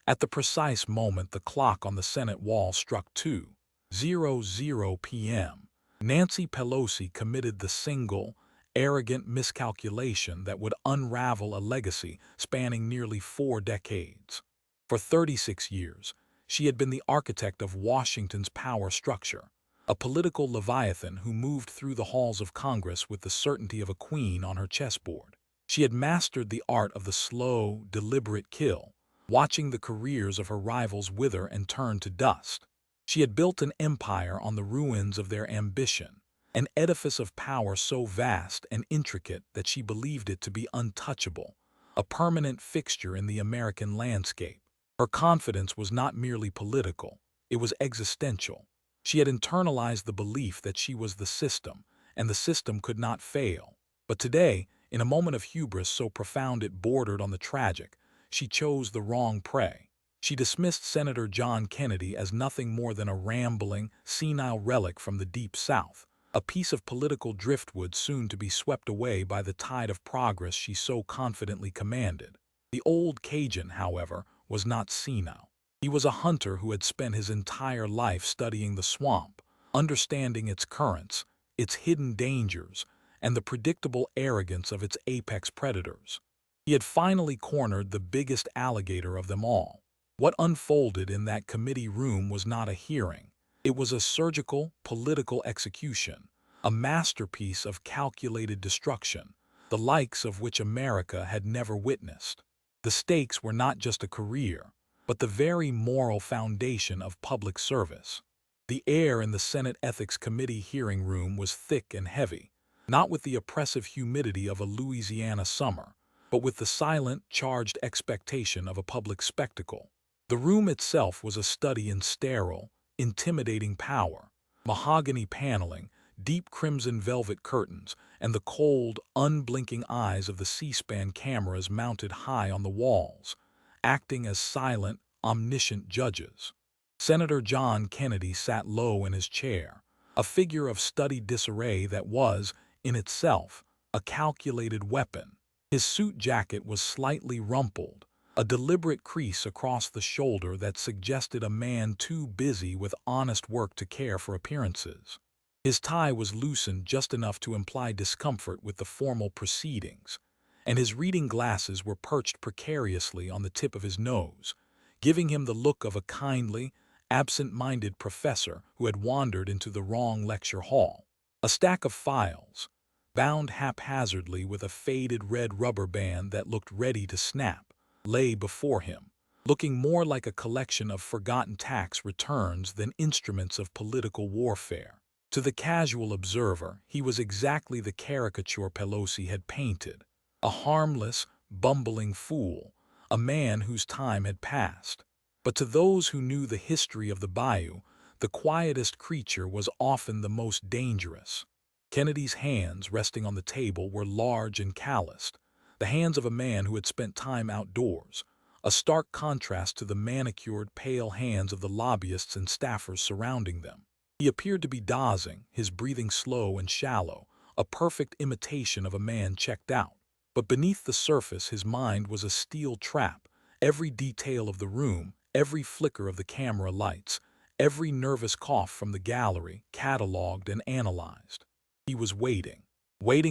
At the precise moment the clock on the Senate wall struck 2:00 p.m., Nancy Pelosi committed the single, arrogant miscalculation that would unravel a legacy spanning nearly 4 decades. For 36 years, she had been the architect of Washington's power structure, a political leviathan who moved through the halls of Congress with the certainty of a queen on her chessboard. She had mastered the art of the slow, deliberate kill, watching the careers of her rivals wither and turn to dust. She had built an empire on the ruins of their ambition, an edifice of power so vast and intricate that she believed it to be untouchable, a permanent fixture in the American landscape. Her confidence was not merely political, it was existential. She had internalized the belief that she was the system, and the system could not fail. But today, in a moment of hubris so profound it bordered on the tragic, she chose the wrong prey. She dismissed Senator John Kennedy as nothing more than a rambling, senile relic from the Deep South, a piece of political driftwood soon to be swept away by the tide of progress she so confidently commanded. The old Cajun, however, was not senile. He was a hunter who had spent his entire life studying the swamp, understanding its currents, its hidden dangers, and the predictable arrogance of its apex predators. He had finally cornered the biggest alligator of them all. What unfolded in that committee room was not a hearing. It was a surgical, political execution, a masterpiece of calculated destruction, the likes of which America had never witnessed. The stakes were not just a career, but the very moral foundation of public service. The air in the Senate Ethics Committee hearing room was thick and heavy, not with the oppressive humidity of a Louisiana summer, but with the silent, charged expectation of a public spectacle. The room itself was a study in sterile, intimidating power, mahogany paneling, deep crimson velvet curtains, and the cold, unblinking eyes of the C-SPAN cameras mounted high on the walls, acting as silent, omniscient judges. Senator John Kennedy sat low in his chair, a figure of studied disarray that was, in itself, a calculated weapon. His suit jacket was slightly rumpled, a deliberate crease across the shoulder that suggested a man too busy with honest work to care for appearances. His tie was loosened just enough to imply discomfort with the formal proceedings, and his reading glasses were perched precariously on the tip of his nose, giving him the look of a kindly, absent-minded professor who had wandered into the wrong lecture hall. A stack of files, bound haphazardly with a faded red rubber band that looked ready to snap, lay before him, looking more like a collection of forgotten tax returns than instruments of political warfare. To the casual observer, he was exactly the caricature Pelosi had painted, a harmless, bumbling fool, a man whose time had passed. But to those who knew the history of the bayou, the quietest creature was often the most dangerous. Kennedy's hands resting on the table were large and calloused, the hands of a man who had spent time outdoors, a stark contrast to the manicured, pale hands of the lobbyists and staffers surrounding them. He appeared to be dozing, his breathing slow and shallow, a perfect imitation of a man checked out. But beneath the surface his mind was a steel trap, every detail of the room, every flicker of the camera lights, every nervous cough from the gallery, catalogued and analyzed. He was waiting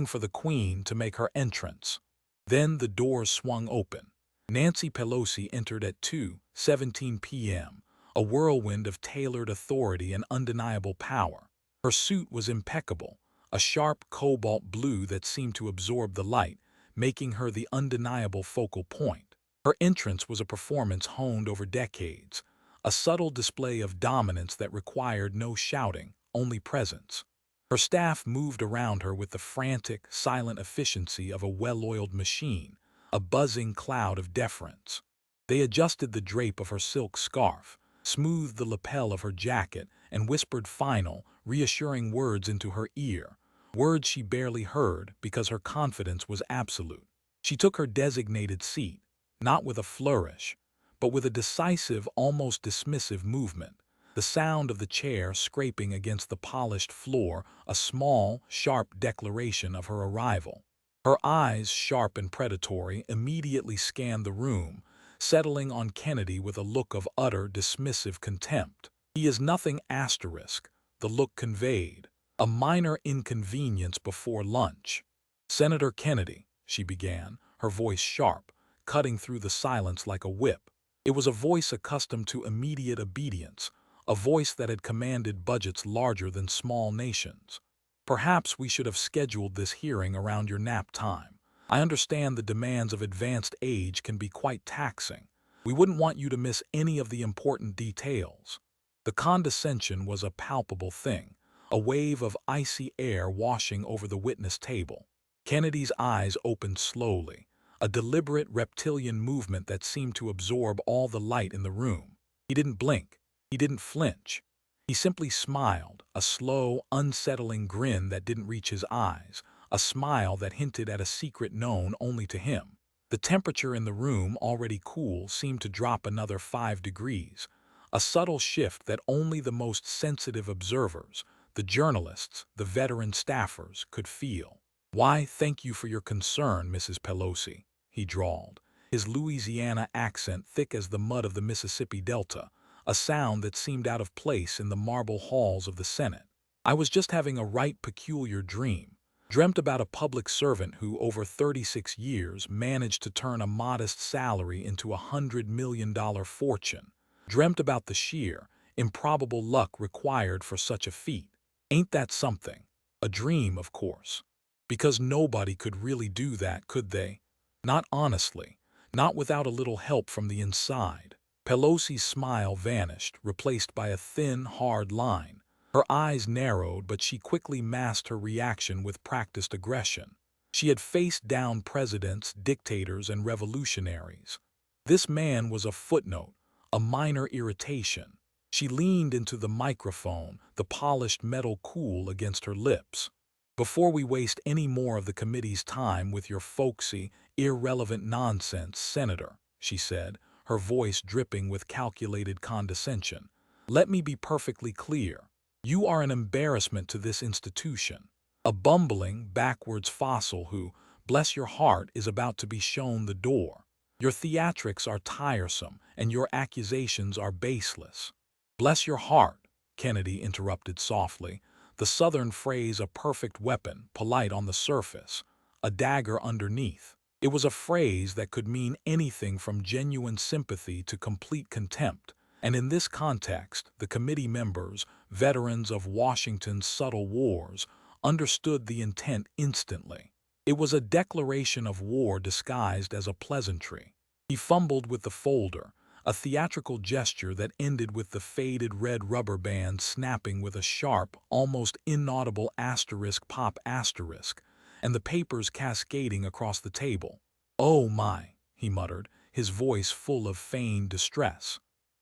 for the Queen to make her entrance. Then the doors swung open. Nancy Pelosi entered at 2:17 p.m., a whirlwind of tailored authority and undeniable power. Her suit was impeccable, a sharp cobalt blue that seemed to absorb the light, making her the undeniable focal point. Her entrance was a performance honed over decades, a subtle display of dominance that required no shouting, only presence. Her staff moved around her with the frantic, silent efficiency of a well-oiled machine, a buzzing cloud of deference. They adjusted the drape of her silk scarf, smoothed the lapel of her jacket, and whispered final, reassuring words into her ear, words she barely heard because her confidence was absolute. She took her designated seat, not with a flourish, but with a decisive, almost dismissive movement, the sound of the chair scraping against the polished floor a small, sharp declaration of her arrival. Her eyes, sharp and predatory, immediately scanned the room, settling on Kennedy with a look of utter dismissive contempt. "He is nothing asterisk," the look conveyed. "A minor inconvenience before lunch." "Senator Kennedy," she began, her voice sharp, cutting through the silence like a whip. It was a voice accustomed to immediate obedience, a voice that had commanded budgets larger than small nations. "Perhaps we should have scheduled this hearing around your nap time. I understand the demands of advanced age can be quite taxing. We wouldn't want you to miss any of the important details." The condescension was a palpable thing, a wave of icy air washing over the witness table. Kennedy's eyes opened slowly, a deliberate reptilian movement that seemed to absorb all the light in the room. He didn't blink. He didn't flinch. He simply smiled, a slow, unsettling grin that didn't reach his eyes, a smile that hinted at a secret known only to him. The temperature in the room, already cool, seemed to drop another 5 degrees, a subtle shift that only the most sensitive observers, the journalists, the veteran staffers, could feel. "Why, thank you for your concern, Mrs. Pelosi," he drawled, his Louisiana accent thick as the mud of the Mississippi Delta, a sound that seemed out of place in the marble halls of the Senate. "I was just having a right peculiar dream. Dreamt about a public servant who, over 36 years, managed to turn a modest salary into $100 million fortune. Dreamt about the sheer, improbable luck required for such a feat. Ain't that something? A dream, of course. Because nobody could really do that, could they? Not honestly, not without a little help from the inside." Pelosi's smile vanished, replaced by a thin, hard line. Her eyes narrowed, but she quickly masked her reaction with practiced aggression. She had faced down presidents, dictators, and revolutionaries. This man was a footnote, a minor irritation. She leaned into the microphone, the polished metal cool against her lips. "Before we waste any more of the committee's time with your folksy, irrelevant nonsense, Senator," she said, her voice dripping with calculated condescension, "let me be perfectly clear. You are an embarrassment to this institution, a bumbling, backwards fossil who, bless your heart, is about to be shown the door. Your theatrics are tiresome, and your accusations are baseless." "Bless your heart," Kennedy interrupted softly, the Southern phrase a perfect weapon, polite on the surface, a dagger underneath. It was a phrase that could mean anything from genuine sympathy to complete contempt, and in this context, the committee members, veterans of Washington's subtle wars, understood the intent instantly. It was a declaration of war disguised as a pleasantry. He fumbled with the folder, a theatrical gesture that ended with the faded red rubber band snapping with a sharp, almost inaudible asterisk pop asterisk, and the papers cascading across the table. "Oh my," he muttered, his voice full of feigned distress.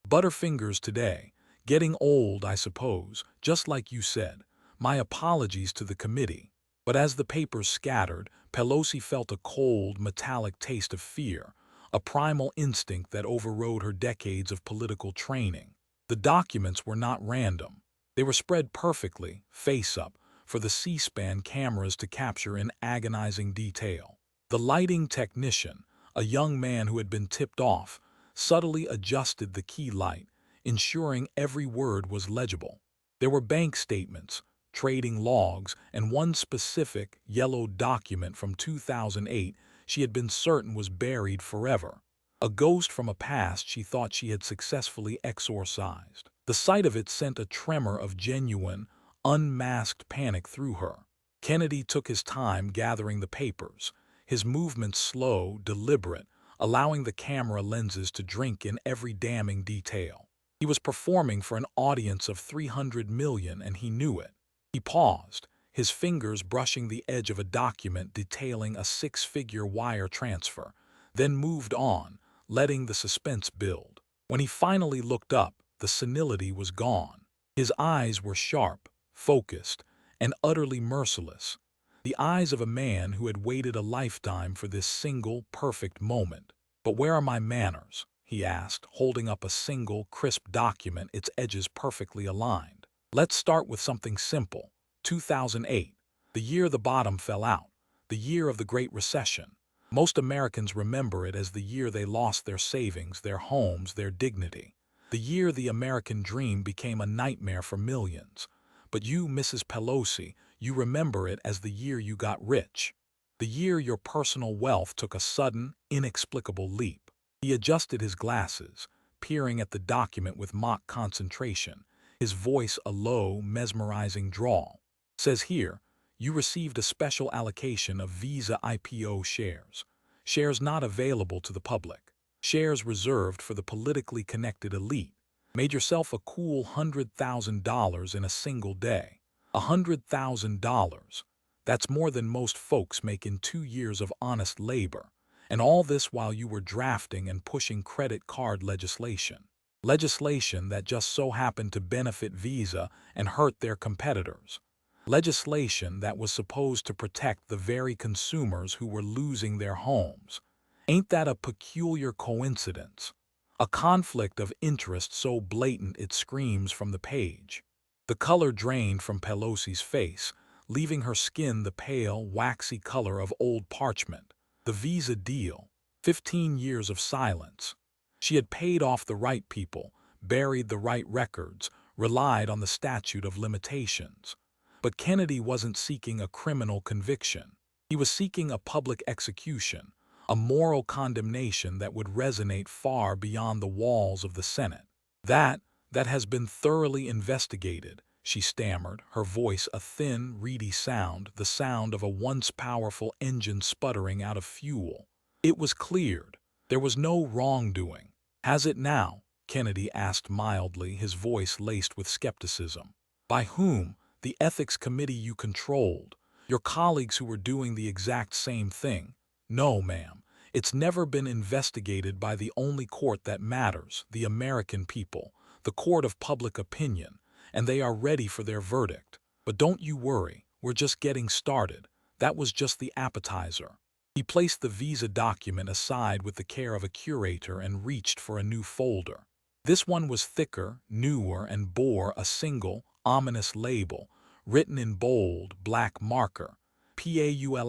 "Butterfingers today. Getting old, I suppose, just like you said. My apologies to the committee." But as the papers scattered, Pelosi felt a cold, metallic taste of fear, a primal instinct that overrode her decades of political training. The documents were not random. They were spread perfectly, face up, for the C-SPAN cameras to capture in agonizing detail. The lighting technician, a young man who had been tipped off, subtly adjusted the key light, ensuring every word was legible. There were bank statements, trading logs, and one specific, yellowed document from 2008 she had been certain was buried forever. A ghost from a past she thought she had successfully exorcised. The sight of it sent a tremor of genuine, unmasked panic through her. Kennedy took his time gathering the papers, his movements slow, deliberate, allowing the camera lenses to drink in every damning detail. He was performing for an audience of 300 million, and he knew it. He paused, his fingers brushing the edge of a document detailing a 6-figure wire transfer, then moved on, letting the suspense build. When he finally looked up, the senility was gone. His eyes were sharp, focused, and utterly merciless. The eyes of a man who had waited a lifetime for this single, perfect moment. "But where are my manners?" he asked, holding up a single, crisp document, its edges perfectly aligned. "Let's start with something simple. 2008, the year the bottom fell out, the year of the Great Recession. Most Americans remember it as the year they lost their savings, their homes, their dignity. The year the American dream became a nightmare for millions. But you, Mrs. Pelosi, you remember it as the year you got rich. The year your personal wealth took a sudden, inexplicable leap. He adjusted his glasses, peering at the document with mock concentration, his voice a low, mesmerizing drawl. Says here, you received a special allocation of Visa IPO shares. Shares not available to the public. Shares reserved for the politically connected elite. Made yourself a cool $100,000 in a single day. $100,000. That's more than most folks make in 2 years of honest labor. And all this while you were drafting and pushing credit card legislation. Legislation that just so happened to benefit Visa and hurt their competitors. Legislation that was supposed to protect the very consumers who were losing their homes. Ain't that a peculiar coincidence? A conflict of interest so blatant it screams from the page. The color drained from Pelosi's face, leaving her skin the pale, waxy color of old parchment. The Visa deal. 15 years of silence. She had paid off the right people, buried the right records, relied on the statute of limitations. But Kennedy wasn't seeking a criminal conviction. He was seeking a public execution, a moral condemnation that would resonate far beyond the walls of the Senate. That has been thoroughly investigated, she stammered, her voice a thin, reedy sound, the sound of a once powerful engine sputtering out of fuel. It was cleared. There was no wrongdoing. Has it now? Kennedy asked mildly, his voice laced with skepticism. By whom? The ethics committee you controlled. Your colleagues who were doing the exact same thing. No, ma'am. It's never been investigated by the only court that matters, the American people, the court of public opinion, and they are ready for their verdict. But don't you worry, we're just getting started. That was just the appetizer. He placed the Visa document aside with the care of a curator and reached for a new folder. This one was thicker, newer, and bore a single, ominous label, written in bold, black marker, PAUL*.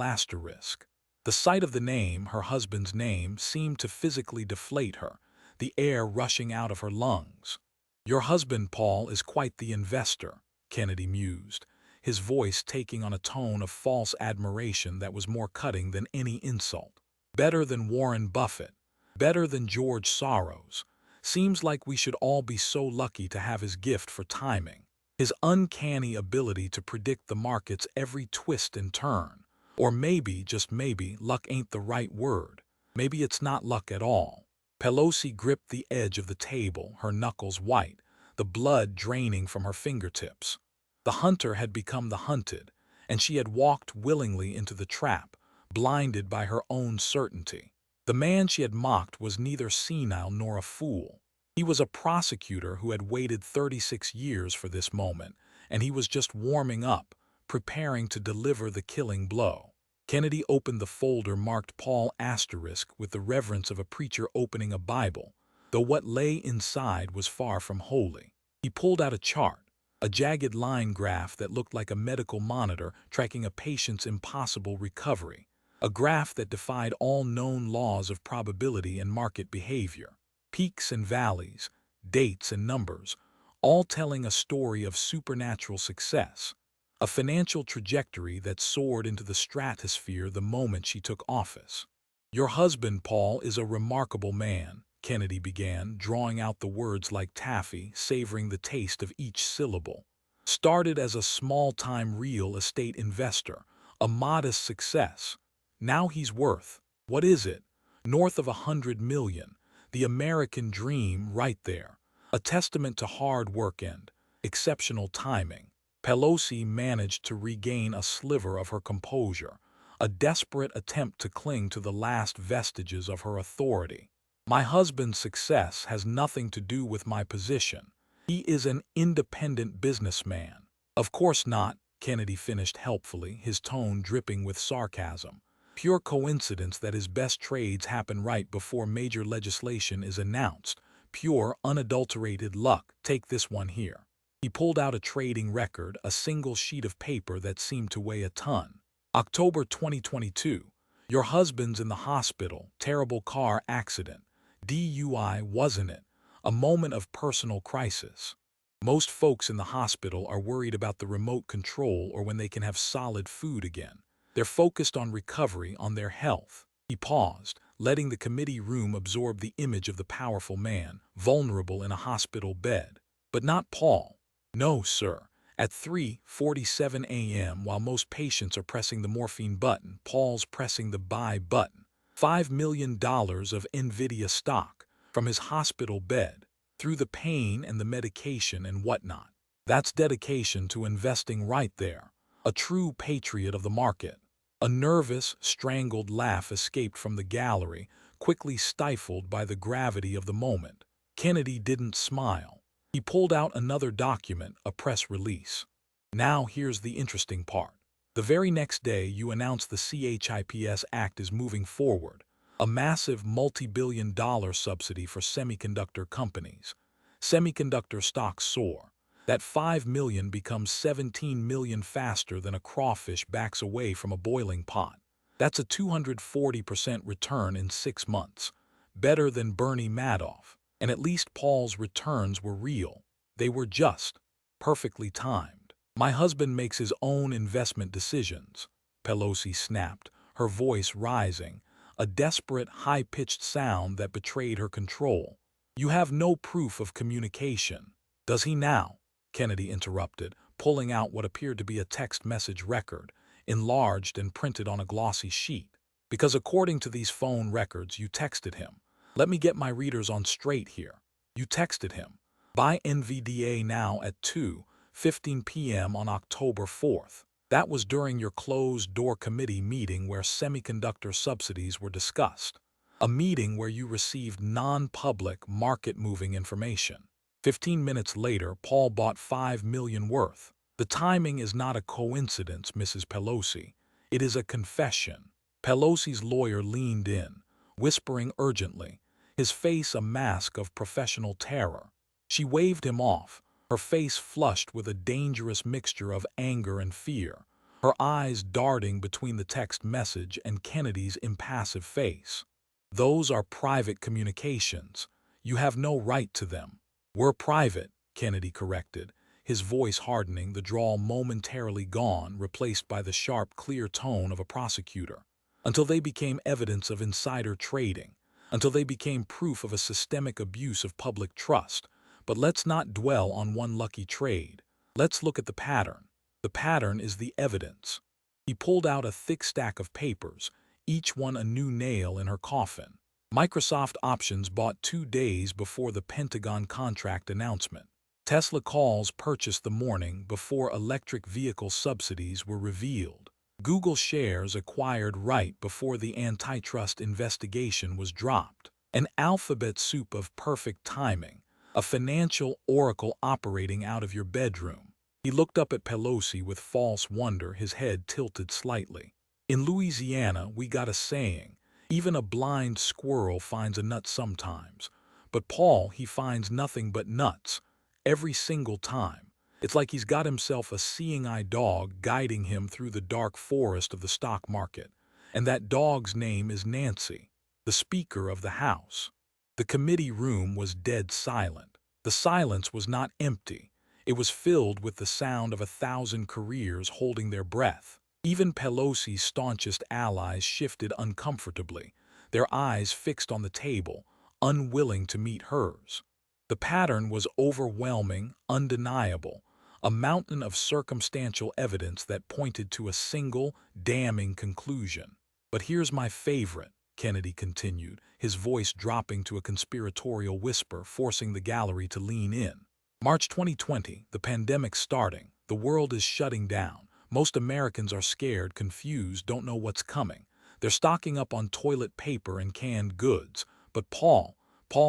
The sight of the name, her husband's name, seemed to physically deflate her, the air rushing out of her lungs. Your husband, Paul, is quite the investor, Kennedy mused, his voice taking on a tone of false admiration that was more cutting than any insult. Better than Warren Buffett, better than George Soros. Seems like we should all be so lucky to have his gift for timing, his uncanny ability to predict the market's every twist and turn. Or maybe, just maybe, luck ain't the right word. Maybe it's not luck at all. Pelosi gripped the edge of the table, her knuckles white, the blood draining from her fingertips. The hunter had become the hunted, and she had walked willingly into the trap, blinded by her own certainty. The man she had mocked was neither senile nor a fool. He was a prosecutor who had waited 36 years for this moment, and he was just warming up, preparing to deliver the killing blow. Kennedy opened the folder marked Paul * with the reverence of a preacher opening a Bible, though what lay inside was far from holy. He pulled out a chart, a jagged line graph that looked like a medical monitor tracking a patient's impossible recovery, a graph that defied all known laws of probability and market behavior. Peaks and valleys, dates and numbers, all telling a story of supernatural success. A financial trajectory that soared into the stratosphere the moment she took office. Your husband, Paul, is a remarkable man, Kennedy began, drawing out the words like taffy, savoring the taste of each syllable. Started as a small-time real estate investor, a modest success. Now he's worth, what is it? North of $100 million. The American dream right there. A testament to hard work and exceptional timing. Pelosi managed to regain a sliver of her composure, a desperate attempt to cling to the last vestiges of her authority. My husband's success has nothing to do with my position. He is an independent businessman. Of course not, Kennedy finished helpfully, his tone dripping with sarcasm. Pure coincidence that his best trades happen right before major legislation is announced. Pure, unadulterated luck. Take this one here. He pulled out a trading record, a single sheet of paper that seemed to weigh a ton. October 2022. Your husband's in the hospital, terrible car accident. DUI, wasn't it? A moment of personal crisis. Most folks in the hospital are worried about the remote control or when they can have solid food again. They're focused on recovery, on their health. He paused, letting the committee room absorb the image of the powerful man, vulnerable in a hospital bed. But not Paul. No, sir. At 3:47 a.m., while most patients are pressing the morphine button, Paul's pressing the buy button. $5 million of NVIDIA stock from his hospital bed, through the pain and the medication and whatnot. That's dedication to investing right there. A true patriot of the market. A nervous, strangled laugh escaped from the gallery, quickly stifled by the gravity of the moment. Kennedy didn't smile. He pulled out another document, a press release. Now here's the interesting part. The very next day, you announce the CHIPS Act is moving forward, a massive multi-billion-dollar subsidy for semiconductor companies. Semiconductor stocks soar. That $5 million becomes $17 million faster than a crawfish backs away from a boiling pot. That's a 240% return in 6 months. Better than Bernie Madoff. And at least Paul's returns were real. They were just perfectly timed. My husband makes his own investment decisions, Pelosi snapped, her voice rising, a desperate, high-pitched sound that betrayed her control. You have no proof of communication. Does he now? Kennedy interrupted, pulling out what appeared to be a text message record, enlarged and printed on a glossy sheet. Because according to these phone records, you texted him. Let me get my readers on straight here. You texted him. Buy NVDA now at 2:15 p.m. on October 4th. That was during your closed-door committee meeting where semiconductor subsidies were discussed. A meeting where you received non-public, market-moving information. 15 minutes later, Paul bought $5 million worth. The timing is not a coincidence, Mrs. Pelosi. It is a confession. Pelosi's lawyer leaned in, whispering urgently, his face a mask of professional terror. She waved him off, her face flushed with a dangerous mixture of anger and fear, her eyes darting between the text message and Kennedy's impassive face. Those are private communications. You have no right to them. We're private, Kennedy corrected, his voice hardening, the drawl momentarily gone, replaced by the sharp, clear tone of a prosecutor. Until they became evidence of insider trading, until they became proof of a systemic abuse of public trust. But let's not dwell on one lucky trade. Let's look at the pattern. The pattern is the evidence. He pulled out a thick stack of papers, each one a new nail in her coffin. Microsoft options bought 2 days before the Pentagon contract announcement. Tesla calls purchased the morning before electric vehicle subsidies were revealed. Google shares acquired right before the antitrust investigation was dropped. An alphabet soup of perfect timing, a financial oracle operating out of your bedroom. He looked up at Pelosi with false wonder, his head tilted slightly. In Louisiana, we got a saying, even a blind squirrel finds a nut sometimes. But Paul, he finds nothing but nuts, every single time. It's like he's got himself a seeing-eye dog guiding him through the dark forest of the stock market. And that dog's name is Nancy, the Speaker of the House. The committee room was dead silent. The silence was not empty. It was filled with the sound of 1,000 careers holding their breath. Even Pelosi's staunchest allies shifted uncomfortably, their eyes fixed on the table, unwilling to meet hers. The pattern was overwhelming, undeniable, a mountain of circumstantial evidence that pointed to a single, damning conclusion. But here's my favorite, Kennedy continued, his voice dropping to a conspiratorial whisper, forcing the gallery to lean in. March 2020, the pandemic's starting, the world is shutting down. Most Americans are scared, confused, don't know what's coming. They're stocking up on toilet paper and canned goods. But Paul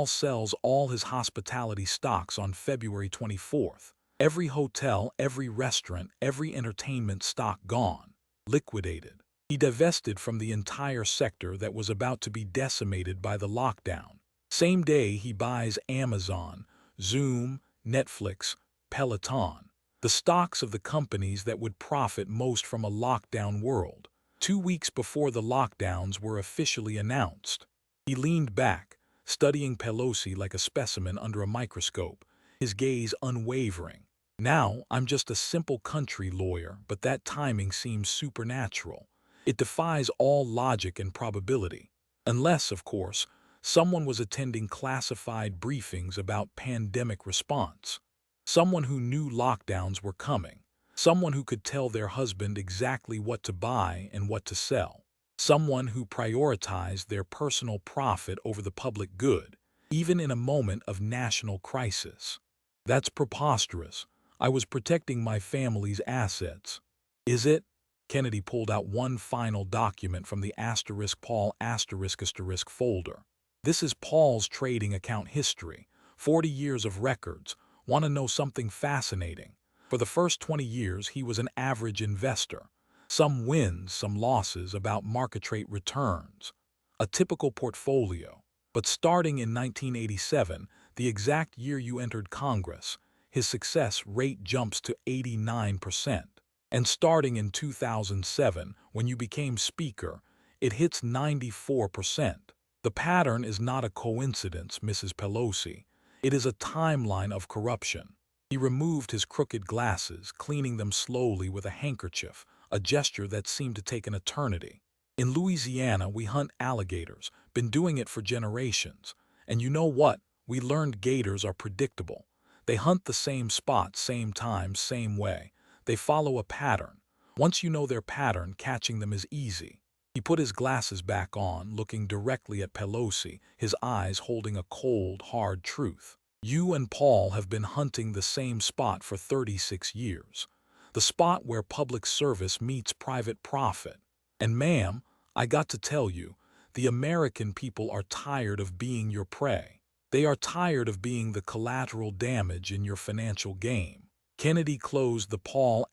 sells all his hospitality stocks on February 24th. Every hotel, every restaurant, every entertainment stock gone, liquidated. He divested from the entire sector that was about to be decimated by the lockdown. Same day, he buys Amazon, Zoom, Netflix, Peloton, the stocks of the companies that would profit most from a lockdown world. 2 weeks before the lockdowns were officially announced. He leaned back, studying Pelosi like a specimen under a microscope, his gaze unwavering. Now, I'm just a simple country lawyer, but that timing seems supernatural. It defies all logic and probability. Unless, of course, someone was attending classified briefings about pandemic response. Someone who knew lockdowns were coming. Someone who could tell their husband exactly what to buy and what to sell. Someone who prioritized their personal profit over the public good, even in a moment of national crisis. That's preposterous. I was protecting my family's assets. Is it? Kennedy pulled out one final document from the Paul folder. This is Paul's trading account history, 40 years of records. Want to know something fascinating? For the first 20 years, he was an average investor. Some wins, some losses, about market rate returns. A typical portfolio. But starting in 1987, the exact year you entered Congress, his success rate jumps to 89%. And starting in 2007, when you became Speaker, it hits 94%. The pattern is not a coincidence, Mrs. Pelosi. It is a timeline of corruption. He removed his crooked glasses, cleaning them slowly with a handkerchief, a gesture that seemed to take an eternity. In Louisiana, we hunt alligators, been doing it for generations. And you know what? We learned gators are predictable. They hunt the same spot, same time, same way. They follow a pattern. Once you know their pattern, catching them is easy. He put his glasses back on, looking directly at Pelosi, his eyes holding a cold, hard truth. You and Paul have been hunting the same spot for 36 years. The spot where public service meets private profit. And ma'am, I got to tell you, the American people are tired of being your prey. They are tired of being the collateral damage in your financial game. Kennedy closed the Paul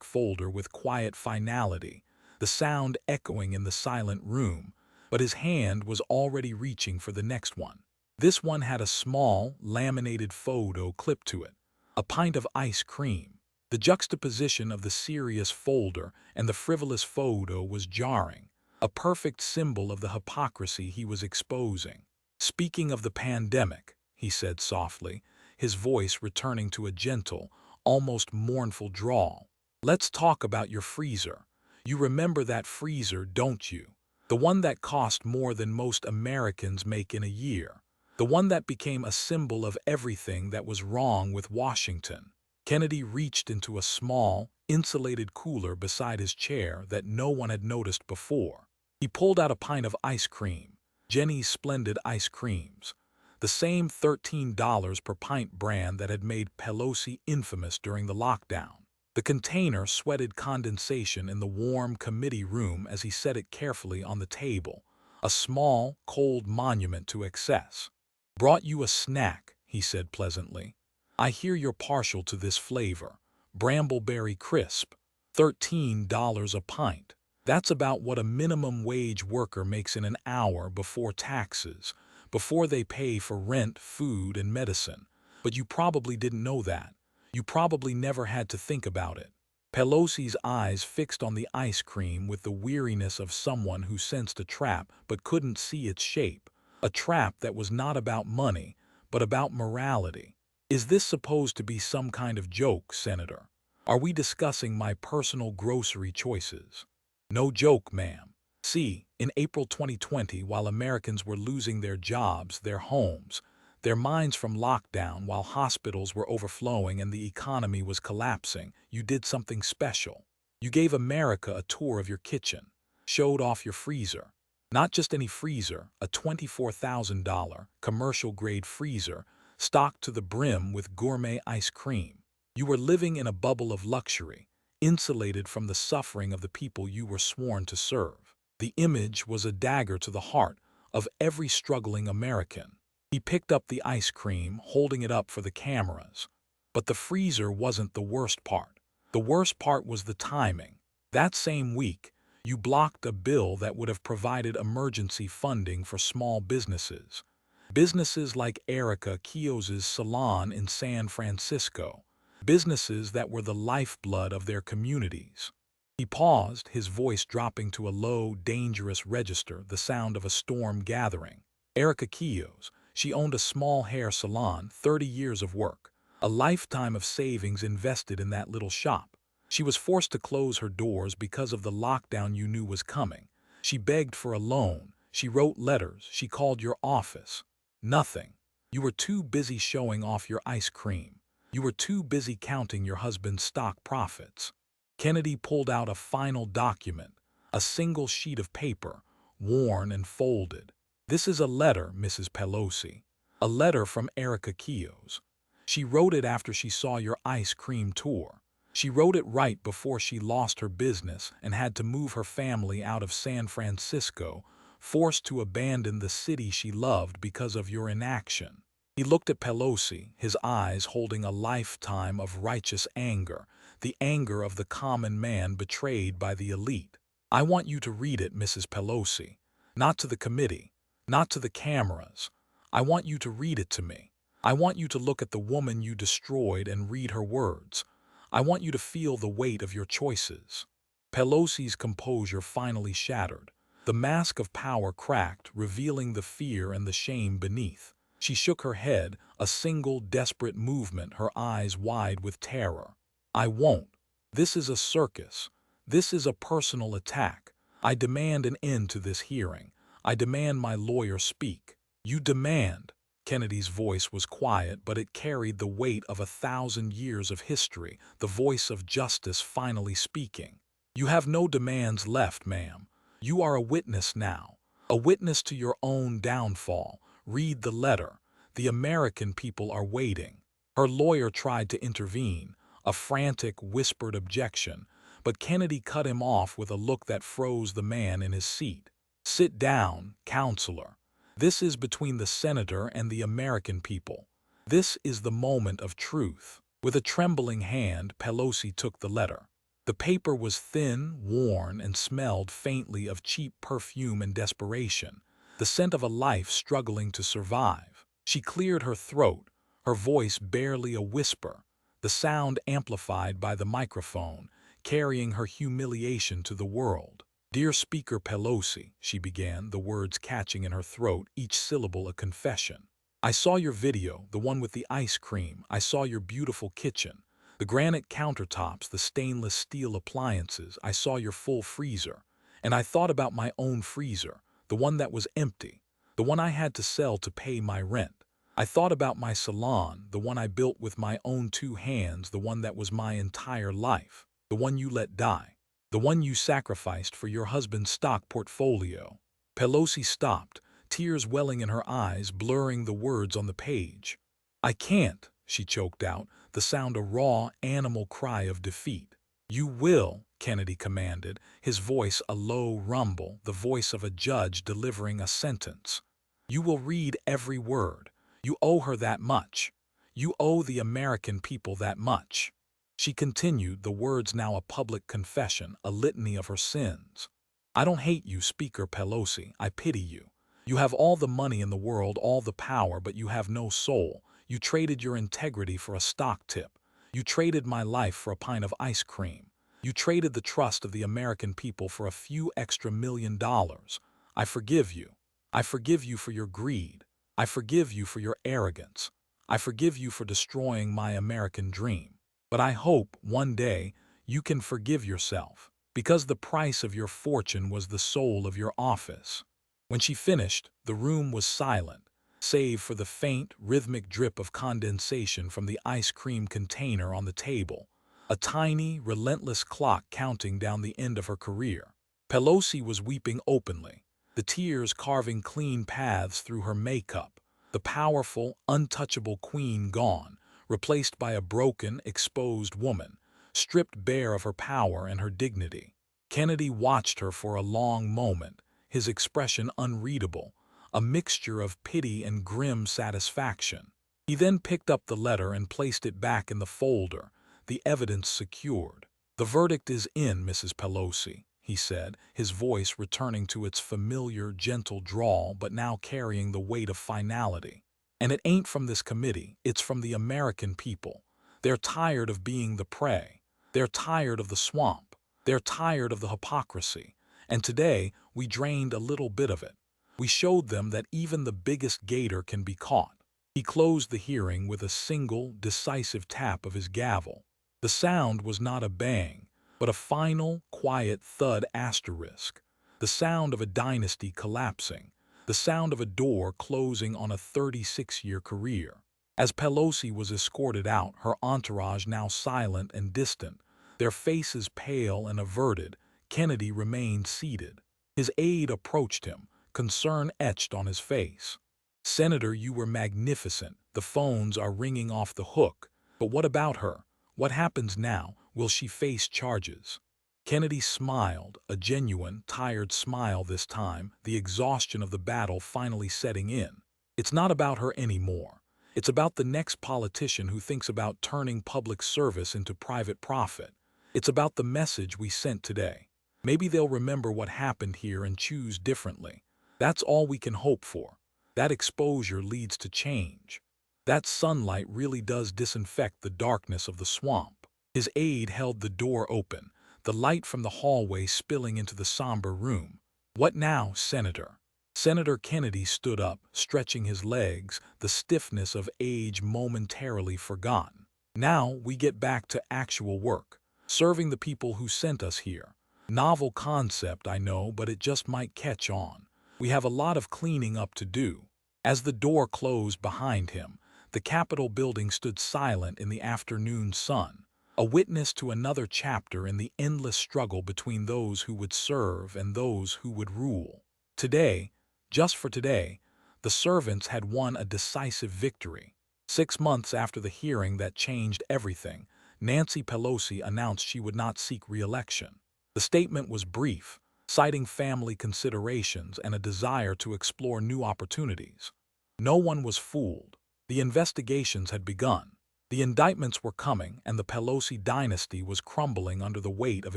folder with quiet finality, the sound echoing in the silent room, but his hand was already reaching for the next one. This one had a small, laminated photo clipped to it, a pint of ice cream. The juxtaposition of the serious folder and the frivolous photo was jarring, a perfect symbol of the hypocrisy he was exposing. Speaking of the pandemic, he said softly, his voice returning to a gentle, almost mournful drawl. Let's talk about your freezer. You remember that freezer, don't you? The one that cost more than most Americans make in a year. The one that became a symbol of everything that was wrong with Washington. Kennedy reached into a small, insulated cooler beside his chair that no one had noticed before. He pulled out a pint of ice cream, Jenny's Splendid Ice Creams, the same $13 per pint brand that had made Pelosi infamous during the lockdown. The container sweated condensation in the warm committee room as he set it carefully on the table, a small, cold monument to excess. Brought you a snack, he said pleasantly. I hear you're partial to this flavor. Brambleberry crisp, $13 a pint. That's about what a minimum wage worker makes in an hour before taxes, before they pay for rent, food, and medicine. But you probably didn't know that. You probably never had to think about it. Pelosi's eyes fixed on the ice cream with the weariness of someone who sensed a trap but couldn't see its shape. A trap that was not about money, but about morality. Is this supposed to be some kind of joke, Senator? Are we discussing my personal grocery choices? No joke, ma'am. See, in April 2020, while Americans were losing their jobs, their homes, their minds from lockdown, while hospitals were overflowing and the economy was collapsing, you did something special. You gave America a tour of your kitchen, showed off your freezer. Not just any freezer, a $24,000 commercial-grade freezer stocked to the brim with gourmet ice cream. You were living in a bubble of luxury, insulated from the suffering of the people you were sworn to serve. The image was a dagger to the heart of every struggling American. He picked up the ice cream, holding it up for the cameras. But the freezer wasn't the worst part. The worst part was the timing. That same week, you blocked a bill that would have provided emergency funding for small businesses. Businesses like Erica Kios's salon in San Francisco. Businesses that were the lifeblood of their communities. He paused, his voice dropping to a low, dangerous register, the sound of a storm gathering. Erica Keogh's. She owned a small hair salon, 30 years of work, a lifetime of savings invested in that little shop. She was forced to close her doors because of the lockdown you knew was coming. She begged for a loan. She wrote letters. She called your office. Nothing. You were too busy showing off your ice cream. You were too busy counting your husband's stock profits. Kennedy pulled out a final document, a single sheet of paper, worn and folded. "This is a letter, Mrs. Pelosi. A letter from Erica Keogh's. She wrote it after she saw your ice cream tour. She wrote it right before she lost her business and had to move her family out of San Francisco, forced to abandon the city she loved because of your inaction." He looked at Pelosi, his eyes holding a lifetime of righteous anger, the anger of the common man betrayed by the elite. "I want you to read it, Mrs. Pelosi. Not to the committee, not to the cameras. I want you to read it to me. I want you to look at the woman you destroyed and read her words. I want you to feel the weight of your choices." Pelosi's composure finally shattered. The mask of power cracked, revealing the fear and the shame beneath. She shook her head, a single desperate movement, her eyes wide with terror. "I won't. This is a circus. This is a personal attack. I demand an end to this hearing. I demand my lawyer speak." "You demand." Kennedy's voice was quiet, but it carried the weight of 1,000 years of history, the voice of justice finally speaking. "You have no demands left, ma'am. You are a witness now, a witness to your own downfall. Read the letter. The American people are waiting." Her lawyer tried to intervene, a frantic, whispered objection, but Kennedy cut him off with a look that froze the man in his seat. "Sit down, counselor. This is between the senator and the American people. This is the moment of truth." With a trembling hand, Pelosi took the letter. The paper was thin, worn, and smelled faintly of cheap perfume and desperation, the scent of a life struggling to survive. She cleared her throat, her voice barely a whisper, the sound amplified by the microphone, carrying her humiliation to the world. "Dear Speaker Pelosi," she began, the words catching in her throat, each syllable a confession. "I saw your video, the one with the ice cream. I saw your beautiful kitchen, the granite countertops, the stainless steel appliances. I saw your full freezer. And I thought about my own freezer, the one that was empty, the one I had to sell to pay my rent. I thought about my salon, the one I built with my own 2 hands, the one that was my entire life, the one you let die, the one you sacrificed for your husband's stock portfolio." Pelosi stopped, tears welling in her eyes, blurring the words on the page. "I can't," she choked out, the sound a raw, animal cry of defeat. "You will," Kennedy commanded, his voice a low rumble, the voice of a judge delivering a sentence. "You will read every word. You owe her that much. You owe the American people that much." She continued, the words now a public confession, a litany of her sins. "I don't hate you, Speaker Pelosi. I pity you. You have all the money in the world, all the power, but you have no soul. You traded your integrity for a stock tip. You traded my life for a pint of ice cream. You traded the trust of the American people for a few extra $1,000,000. I forgive you. I forgive you for your greed. I forgive you for your arrogance. I forgive you for destroying my American dream. But I hope, one day, you can forgive yourself, because the price of your fortune was the soul of your office." When she finished, the room was silent, save for the faint, rhythmic drip of condensation from the ice cream container on the table, a tiny, relentless clock counting down the end of her career. Pelosi was weeping openly, the tears carving clean paths through her makeup, the powerful, untouchable queen gone, replaced by a broken, exposed woman, stripped bare of her power and her dignity. Kennedy watched her for a long moment, his expression unreadable, a mixture of pity and grim satisfaction. He then picked up the letter and placed it back in the folder, the evidence secured. "The verdict is in, Mrs. Pelosi," he said, his voice returning to its familiar, gentle drawl, but now carrying the weight of finality. "And it ain't from this committee, it's from the American people. They're tired of being the prey. They're tired of the swamp. They're tired of the hypocrisy. And today, we drained a little bit of it. We showed them that even the biggest gator can be caught. He closed the hearing with a single, decisive tap of his gavel. The sound was not a bang, but a final, quiet thud asterisk. The sound of a dynasty collapsing. The sound of a door closing on a 36-year career. As Pelosi was escorted out, her entourage now silent and distant, their faces pale and averted, Kennedy remained seated. His aide approached him, concern etched on his face. "Senator, you were magnificent. The phones are ringing off the hook. But what about her? What happens now? Will she face charges?" Kennedy smiled, a genuine, tired smile this time, the exhaustion of the battle finally setting in. "It's not about her anymore. It's about the next politician who thinks about turning public service into private profit. It's about the message we sent today. Maybe they'll remember what happened here and choose differently. That's all we can hope for. That exposure leads to change. That sunlight really does disinfect the darkness of the swamp." His aide held the door open, the light from the hallway spilling into the somber room. "What now, Senator?" Senator Kennedy stood up, stretching his legs, the stiffness of age momentarily forgotten. "Now we get back to actual work, serving the people who sent us here. Novel concept, I know, but it just might catch on. We have a lot of cleaning up to do." As the door closed behind him, the Capitol building stood silent in the afternoon sun, a witness to another chapter in the endless struggle between those who would serve and those who would rule. Today, just for today, the servants had won a decisive victory. 6 months after the hearing that changed everything, Nancy Pelosi announced she would not seek re-election. The statement was brief, citing family considerations and a desire to explore new opportunities. No one was fooled. The investigations had begun. The indictments were coming, and the Pelosi dynasty was crumbling under the weight of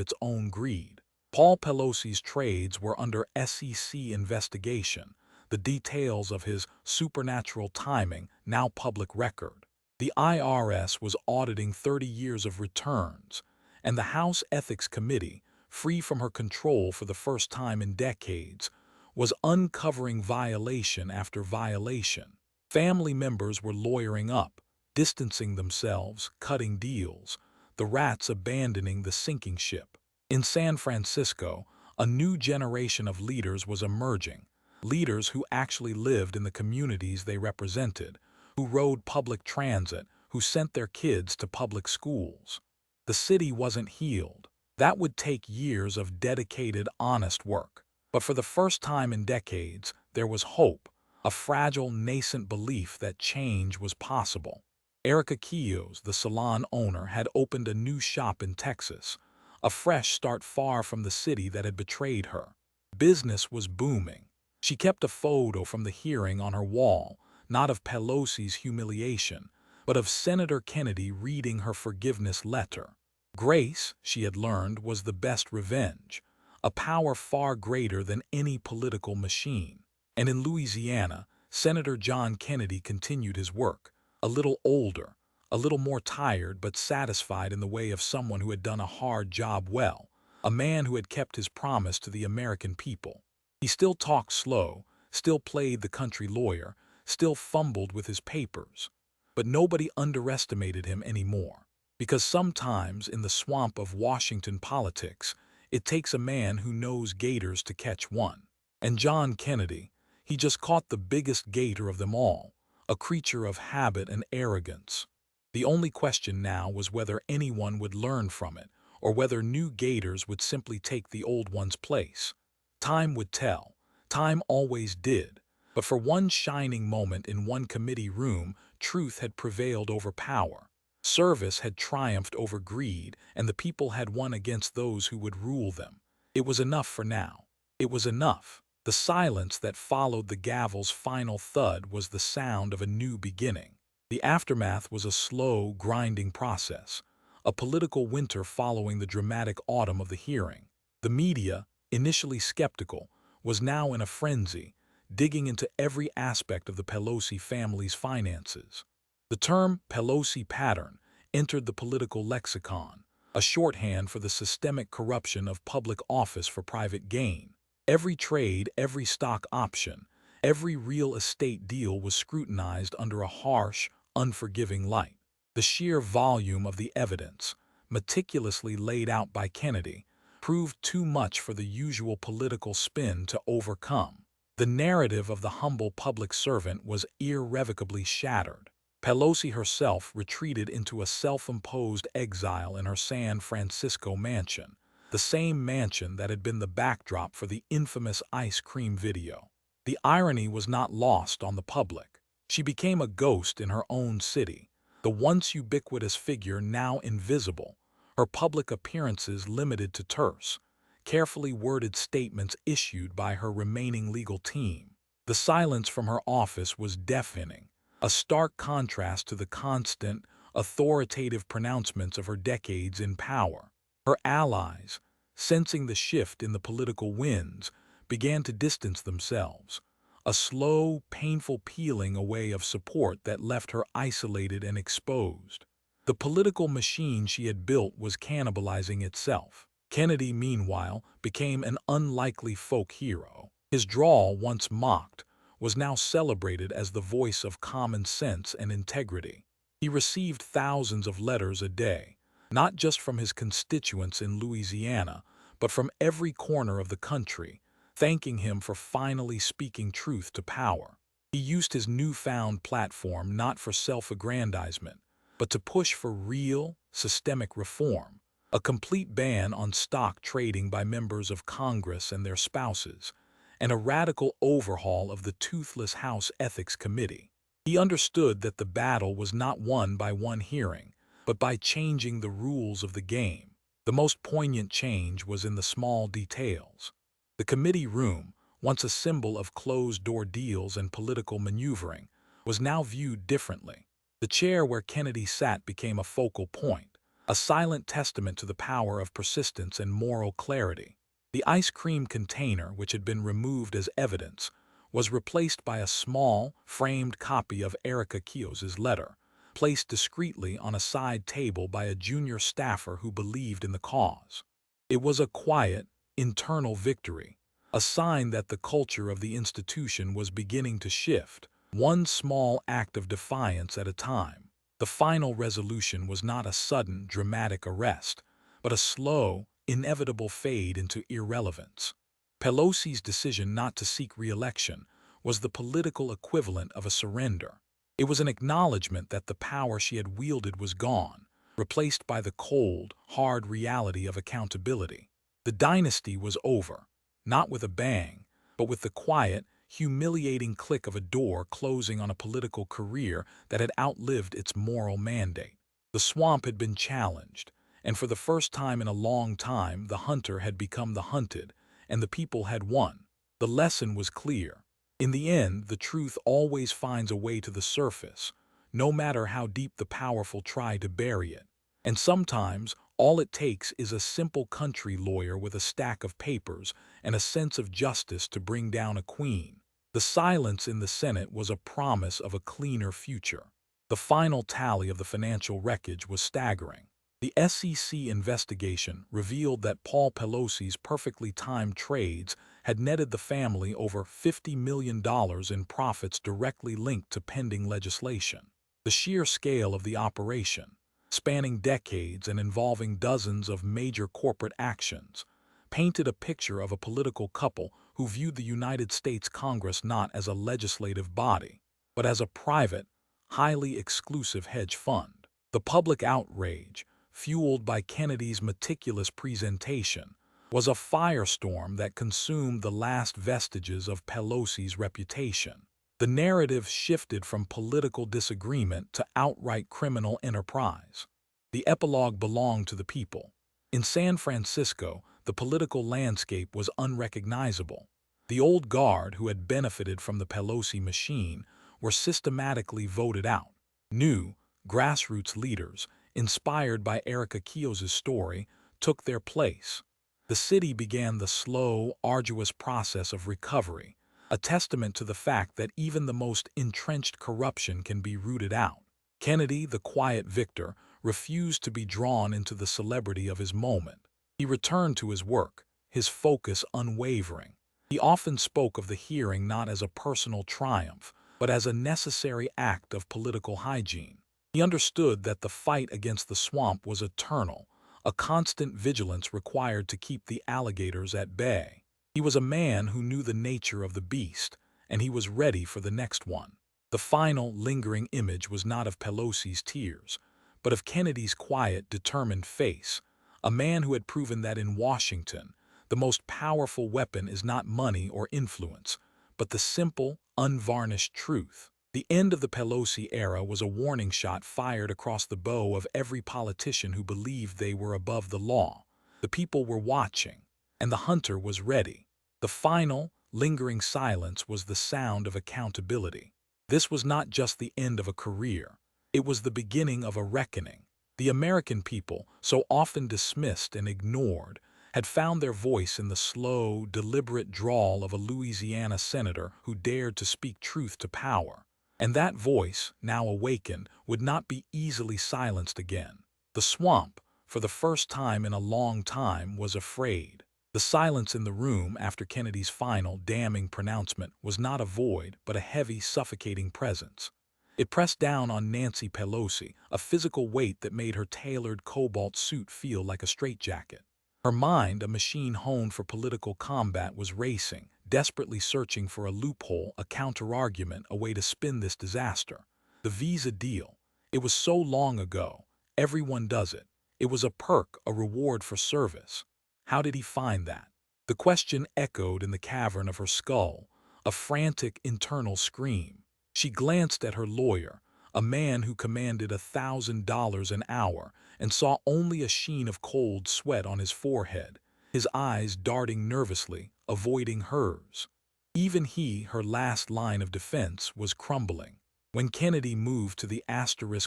its own greed. Paul Pelosi's trades were under SEC investigation, the details of his supernatural timing now public record. The IRS was auditing 30 years of returns, and the House Ethics Committee, free from her control for the first time in decades, was uncovering violation after violation. Family members were lawyering up, distancing themselves, cutting deals, the rats abandoning the sinking ship. In San Francisco, a new generation of leaders was emerging, leaders who actually lived in the communities they represented, who rode public transit, who sent their kids to public schools. The city wasn't healed. That would take years of dedicated, honest work. But for the first time in decades, there was hope, a fragile, nascent belief that change was possible. Erica Keoghs, the salon owner, had opened a new shop in Texas, a fresh start far from the city that had betrayed her. Business was booming. She kept a photo from the hearing on her wall, not of Pelosi's humiliation, but of Senator Kennedy reading her forgiveness letter. Grace, she had learned, was the best revenge, a power far greater than any political machine. And in Louisiana, Senator John Kennedy continued his work, a little older, a little more tired but satisfied in the way of someone who had done a hard job well, a man who had kept his promise to the American people. He still talked slow, still played the country lawyer, still fumbled with his papers. But nobody underestimated him anymore. Because sometimes in the swamp of Washington politics, it takes a man who knows gators to catch one. And John Kennedy, he just caught the biggest gator of them all, a creature of habit and arrogance. The only question now was whether anyone would learn from it, or whether new gators would simply take the old one's place. Time would tell. Time always did. But for one shining moment in one committee room, truth had prevailed over power. Service had triumphed over greed, and the people had won against those who would rule them. It was enough for now. It was enough. The silence that followed the gavel's final thud was the sound of a new beginning. The aftermath was a slow, grinding process, a political winter following the dramatic autumn of the hearing. The media, initially skeptical, was now in a frenzy, digging into every aspect of the Pelosi family's finances. The term Pelosi pattern entered the political lexicon, a shorthand for the systemic corruption of public office for private gain. Every trade, every stock option, every real estate deal was scrutinized under a harsh, unforgiving light. The sheer volume of the evidence, meticulously laid out by Kennedy, proved too much for the usual political spin to overcome. The narrative of the humble public servant was irrevocably shattered. Pelosi herself retreated into a self-imposed exile in her San Francisco mansion, the same mansion that had been the backdrop for the infamous ice cream video. The irony was not lost on the public. She became a ghost in her own city, the once ubiquitous figure now invisible, her public appearances limited to terse, carefully worded statements issued by her remaining legal team. The silence from her office was deafening, a stark contrast to the constant, authoritative pronouncements of her decades in power. Her allies, sensing the shift in the political winds, began to distance themselves, a slow, painful peeling away of support that left her isolated and exposed. The political machine she had built was cannibalizing itself. Kennedy, meanwhile, became an unlikely folk hero. His drawl, once mocked, was now celebrated as the voice of common sense and integrity. He received thousands of letters a day, not just from his constituents in Louisiana, but from every corner of the country, thanking him for finally speaking truth to power. He used his newfound platform not for self-aggrandizement, but to push for real, systemic reform, a complete ban on stock trading by members of Congress and their spouses, and a radical overhaul of the toothless House Ethics Committee. He understood that the battle was not won by one hearing, but by changing the rules of the game. The most poignant change was in the small details. The committee room, once a symbol of closed-door deals and political maneuvering, was now viewed differently. The chair where Kennedy sat became a focal point, a silent testament to the power of persistence and moral clarity. The ice cream container, which had been removed as evidence, was replaced by a small, framed copy of Erica Keogh's letter, placed discreetly on a side table by a junior staffer who believed in the cause. It was a quiet, internal victory, a sign that the culture of the institution was beginning to shift, one small act of defiance at a time. The final resolution was not a sudden, dramatic arrest, but a slow, inevitable fade into irrelevance. Pelosi's decision not to seek re-election was the political equivalent of a surrender. It was an acknowledgement that the power she had wielded was gone, replaced by the cold, hard reality of accountability. The dynasty was over, not with a bang, but with the quiet, humiliating click of a door closing on a political career that had outlived its moral mandate. The swamp had been challenged, and for the first time in a long time the hunter had become the hunted, and the people had won. The lesson was clear. In the end, the truth always finds a way to the surface, no matter how deep the powerful try to bury it. And sometimes, all it takes is a simple country lawyer with a stack of papers and a sense of justice to bring down a queen. The silence in the Senate was a promise of a cleaner future. The final tally of the financial wreckage was staggering. The SEC investigation revealed that Paul Pelosi's perfectly timed trades had netted the family over $50 million in profits directly linked to pending legislation. The sheer scale of the operation, spanning decades and involving dozens of major corporate actions, painted a picture of a political couple who viewed the United States Congress not as a legislative body, but as a private, highly exclusive hedge fund. The public outrage, fueled by Kennedy's meticulous presentation, was a firestorm that consumed the last vestiges of Pelosi's reputation. The narrative shifted from political disagreement to outright criminal enterprise. The epilogue belonged to the people. In San Francisco, the political landscape was unrecognizable. The old guard who had benefited from the Pelosi machine were systematically voted out. New, grassroots leaders, inspired by Erica Keogh's story, took their place. The city began the slow, arduous process of recovery, a testament to the fact that even the most entrenched corruption can be rooted out. Kennedy, the quiet victor, refused to be drawn into the celebrity of his moment. He returned to his work, his focus unwavering. He often spoke of the hearing not as a personal triumph, but as a necessary act of political hygiene. He understood that the fight against the swamp was eternal, a constant vigilance required to keep the alligators at bay. He was a man who knew the nature of the beast, and he was ready for the next one. The final, lingering image was not of Pelosi's tears, but of Kennedy's quiet, determined face, a man who had proven that in Washington, the most powerful weapon is not money or influence, but the simple, unvarnished truth. The end of the Pelosi era was a warning shot fired across the bow of every politician who believed they were above the law. The people were watching, and the hunter was ready. The final, lingering silence was the sound of accountability. This was not just the end of a career. It was the beginning of a reckoning. The American people, so often dismissed and ignored, had found their voice in the slow, deliberate drawl of a Louisiana senator who dared to speak truth to power. And that voice, now awakened, would not be easily silenced again. The swamp, for the first time in a long time, was afraid. The silence in the room after Kennedy's final, damning pronouncement was not a void, but a heavy, suffocating presence. It pressed down on Nancy Pelosi, a physical weight that made her tailored cobalt suit feel like a straitjacket. Her mind, a machine honed for political combat, was racing, desperately searching for a loophole, a counterargument, a way to spin this disaster. The visa deal. It was so long ago. Everyone does it. It was a perk, a reward for service. How did he find that? The question echoed in the cavern of her skull, a frantic internal scream. She glanced at her lawyer, a man who commanded $1,000 an hour, and saw only a sheen of cold sweat on his forehead, his eyes darting nervously, avoiding hers. Even he, her last line of defense, was crumbling. When Kennedy moved to the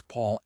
Paul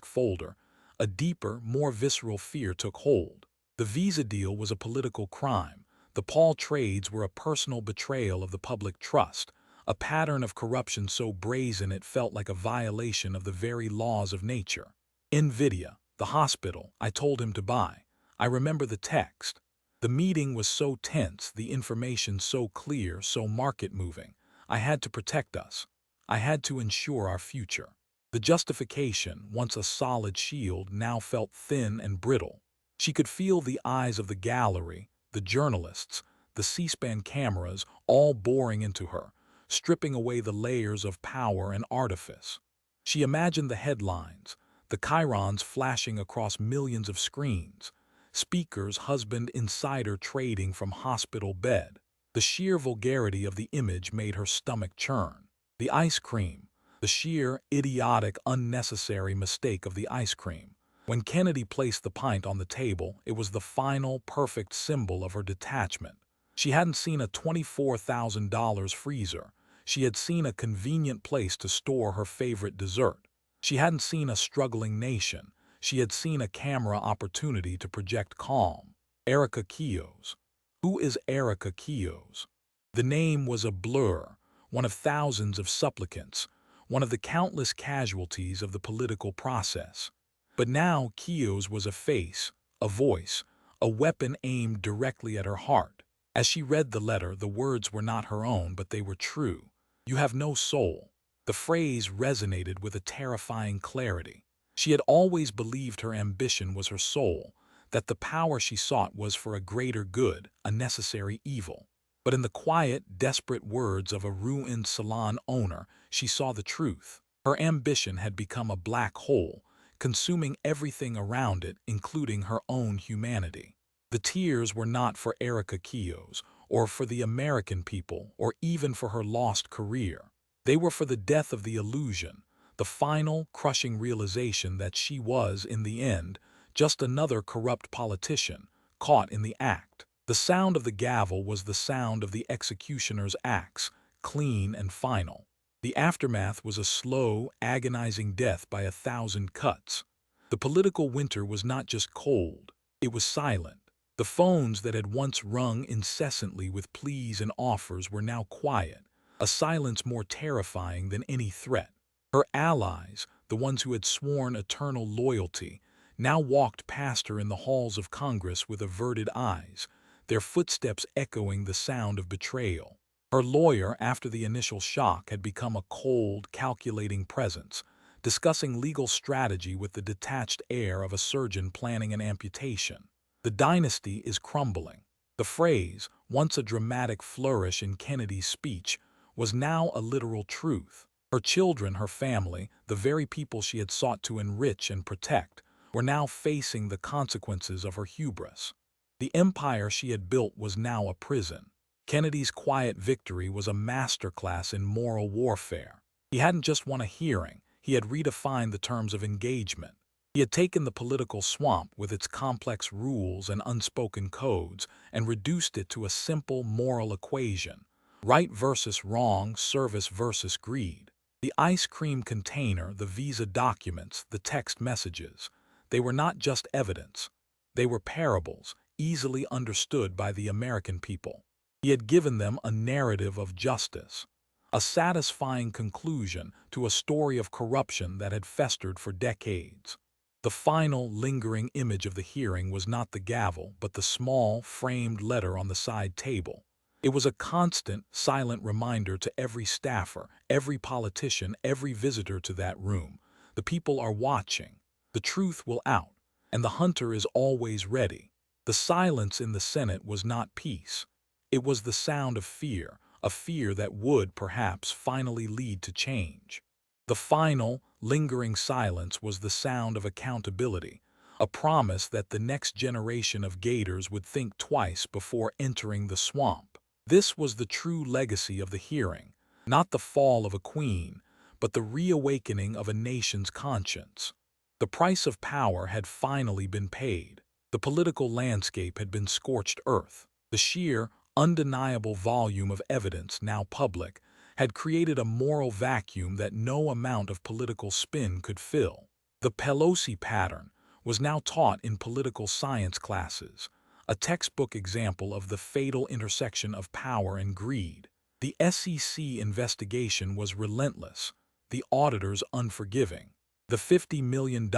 folder, a deeper, more visceral fear took hold. The visa deal was a political crime. The Paul trades were a personal betrayal of the public trust, a pattern of corruption so brazen it felt like a violation of the very laws of nature. NVIDIA, the hospital, I told him to buy. I remember the text. The meeting was so tense, the information so clear, so market-moving. I had to protect us. I had to ensure our future. The justification, once a solid shield, now felt thin and brittle. She could feel the eyes of the gallery, the journalists, the C-SPAN cameras, all boring into her, stripping away the layers of power and artifice. She imagined the headlines, the chyrons flashing across millions of screens, speaker's husband insider trading from hospital bed. The sheer vulgarity of the image made her stomach churn. The ice cream, the sheer, idiotic, unnecessary mistake of the ice cream. When Kennedy placed the pint on the table, it was the final, perfect symbol of her detachment. She hadn't seen a $24,000 freezer. She had seen a convenient place to store her favorite dessert. She hadn't seen a struggling nation. She had seen a camera opportunity to project calm. Erica Keoghs. Who is Erica Keoghs? The name was a blur, one of thousands of supplicants, one of the countless casualties of the political process. But now Keoghs was a face, a voice, a weapon aimed directly at her heart. As she read the letter, the words were not her own, but they were true. You have no soul. The phrase resonated with a terrifying clarity. She had always believed her ambition was her soul, that the power she sought was for a greater good, a necessary evil. But in the quiet, desperate words of a ruined salon owner, she saw the truth. Her ambition had become a black hole, consuming everything around it, including her own humanity. The tears were not for Erica Keoghs, or for the American people, or even for her lost career. They were for the death of the illusion, the final, crushing realization that she was, in the end, just another corrupt politician, caught in the act. The sound of the gavel was the sound of the executioner's axe, clean and final. The aftermath was a slow, agonizing death by 1,000 cuts. The political winter was not just cold, it was silent. The phones that had once rung incessantly with pleas and offers were now quiet, a silence more terrifying than any threat. Her allies, the ones who had sworn eternal loyalty, now walked past her in the halls of Congress with averted eyes, their footsteps echoing the sound of betrayal. Her lawyer, after the initial shock, had become a cold, calculating presence, discussing legal strategy with the detached air of a surgeon planning an amputation. The dynasty is crumbling. The phrase, once a dramatic flourish in Kennedy's speech, was now a literal truth. Her children, her family, the very people she had sought to enrich and protect, were now facing the consequences of her hubris. The empire she had built was now a prison. Kennedy's quiet victory was a masterclass in moral warfare. He hadn't just won a hearing, he had redefined the terms of engagement. He had taken the political swamp with its complex rules and unspoken codes and reduced it to a simple moral equation: right versus wrong, service versus greed. The ice cream container, the visa documents, the text messages, they were not just evidence. They were parables, easily understood by the American people. He had given them a narrative of justice, a satisfying conclusion to a story of corruption that had festered for decades. The final, lingering image of the hearing was not the gavel, but the small, framed letter on the side table. It was a constant, silent reminder to every staffer, every politician, every visitor to that room. The people are watching. The truth will out, and the hunter is always ready. The silence in the Senate was not peace. It was the sound of fear, a fear that would, perhaps, finally lead to change. The final, lingering silence was the sound of accountability, a promise that the next generation of Gators would think twice before entering the swamp. This was the true legacy of the hearing, not the fall of a queen, but the reawakening of a nation's conscience. The price of power had finally been paid. The political landscape had been scorched earth. The sheer, undeniable volume of evidence, now public, had created a moral vacuum that no amount of political spin could fill. The Pelosi pattern was now taught in political science classes, a textbook example of the fatal intersection of power and greed. The SEC investigation was relentless, the auditors unforgiving. The $50 million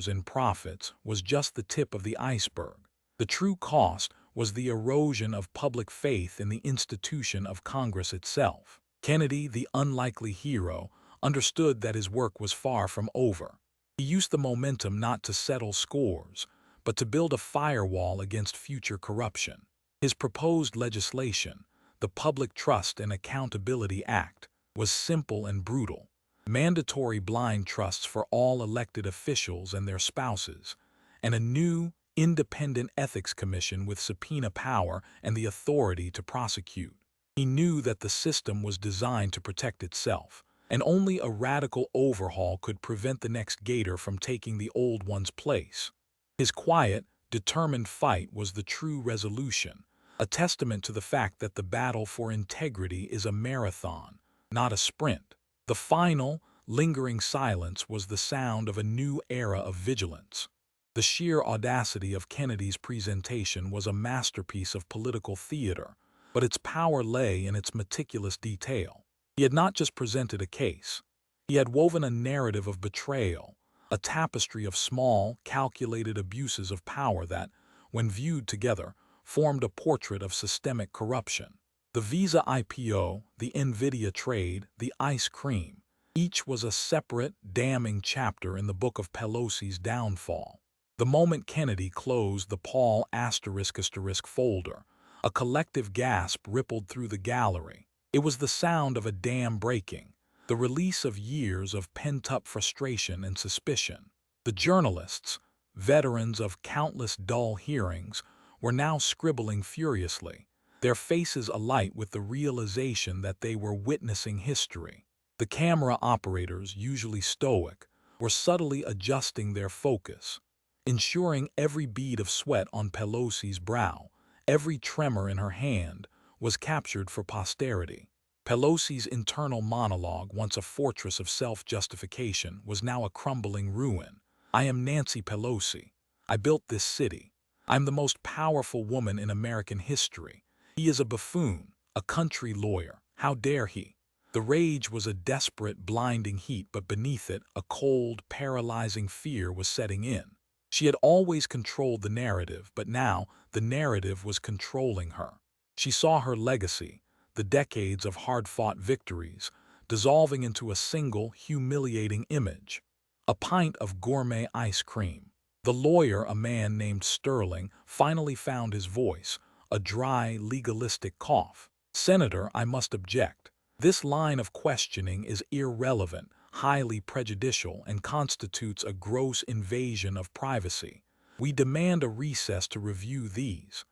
in profits was just the tip of the iceberg. The true cost was the erosion of public faith in the institution of Congress itself. Kennedy, the unlikely hero, understood that his work was far from over. He used the momentum not to settle scores, but to build a firewall against future corruption. His proposed legislation, the Public Trust and Accountability Act, was simple and brutal. Mandatory blind trusts for all elected officials and their spouses, and a new, independent ethics commission with subpoena power and the authority to prosecute. He knew that the system was designed to protect itself, and only a radical overhaul could prevent the next Gator from taking the old one's place. His quiet, determined fight was the true resolution, a testament to the fact that the battle for integrity is a marathon, not a sprint. The final, lingering silence was the sound of a new era of vigilance. The sheer audacity of Kennedy's presentation was a masterpiece of political theater, but its power lay in its meticulous detail. He had not just presented a case. He had woven a narrative of betrayal, a tapestry of small, calculated abuses of power that, when viewed together, formed a portrait of systemic corruption. The Visa IPO, the Nvidia trade, the ice cream, each was a separate, damning chapter in the book of Pelosi's downfall. The moment Kennedy closed the Paul *** folder, a collective gasp rippled through the gallery. It was the sound of a dam breaking, the release of years of pent-up frustration and suspicion. The journalists, veterans of countless dull hearings, were now scribbling furiously, their faces alight with the realization that they were witnessing history. The camera operators, usually stoic, were subtly adjusting their focus, ensuring every bead of sweat on Pelosi's brow, every tremor in her hand, was captured for posterity. Pelosi's internal monologue, once a fortress of self-justification, was now a crumbling ruin. "I am Nancy Pelosi. I built this city. I'm the most powerful woman in American history. He is a buffoon, a country lawyer. How dare he? The rage was a desperate, blinding heat, but beneath it, a cold, paralyzing fear was setting in. She had always controlled the narrative, but now the narrative was controlling her. She saw her legacy, the decades of hard-fought victories, dissolving into a single, humiliating image. A pint of gourmet ice cream. The lawyer, a man named Sterling, finally found his voice, a dry, legalistic cough. "Senator, I must object. This line of questioning is irrelevant, highly prejudicial, and constitutes a gross invasion of privacy. We demand a recess to review these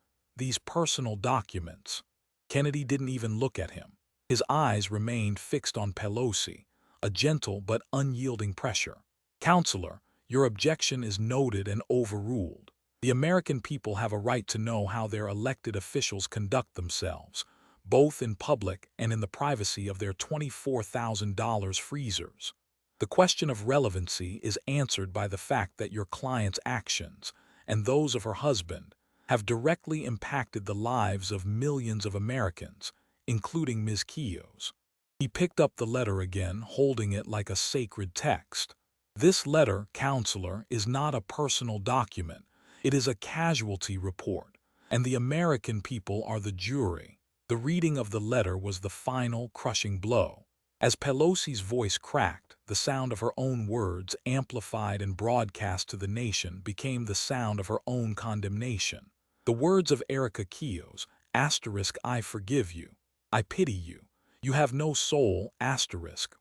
personal documents." Kennedy didn't even look at him. His eyes remained fixed on Pelosi, a gentle but unyielding pressure. "Counselor, your objection is noted and overruled. The American people have a right to know how their elected officials conduct themselves, both in public and in the privacy of their $24,000 freezers. The question of relevancy is answered by the fact that your client's actions, and those of her husband, have directly impacted the lives of millions of Americans, including Ms. Keogh's." He picked up the letter again, holding it like a sacred text. "This letter, Counselor, is not a personal document. It is a casualty report, and the American people are the jury." The reading of the letter was the final, crushing blow. As Pelosi's voice cracked, the sound of her own words, amplified and broadcast to the nation, became the sound of her own condemnation. The words of Erica Keogh's, "I forgive you. I pity you. You have no soul,